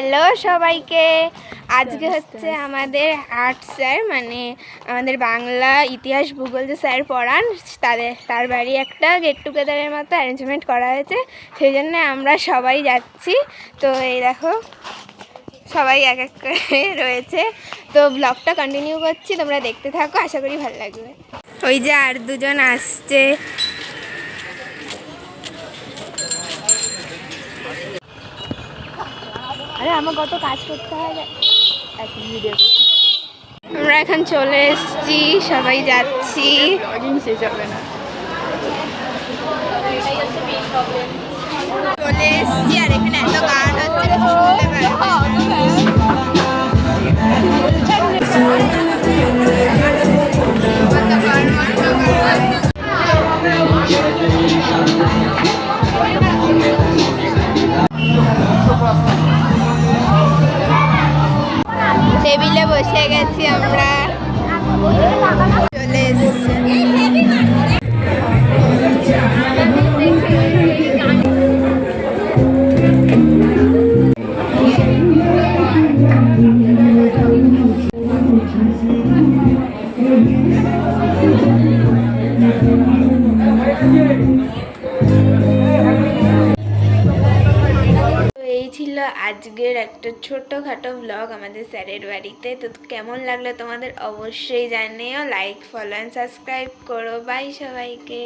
Hello সবাইকে। আজকে হচ্ছে আমাদের আর্ট স্যার, মানে আমাদের বাংলা ইতিহাস ভূগোল যে স্যার পড়ান, তার বাড়ি একটা গেট টুগেদারের মতো অ্যারেঞ্জমেন্ট করা হয়েছে। সেই জন্য আমরা সবাই যাচ্ছি। তো এই দেখো সবাই এক এক করে রয়েছে। তো ব্লগটা কন্টিনিউ করছি, তোমরা দেখতে থাকো, আশা করি ভালো লাগবে। ওই যে আর দুজন আসছে। আরে আমার কত কাজ করতে হবে। আমরা এখন চলে এসেছি, সবাই যাচ্ছি। শেষ হবে না। চলে এসেছি আর এখানে এত গান হচ্ছে শুনতে টেবিলে বসে গেছি আমরা, চলে এসেছি। এই ছিল আজকের একটা ছোট্টখাটো ব্লগ আমাদের স্যারের বাড়িতে। তো কেমন লাগলো তোমাদের অবশ্যই জানিও। লাইক, ফলো অ্যান্ড সাবস্ক্রাইব করো। বাই সবাইকে।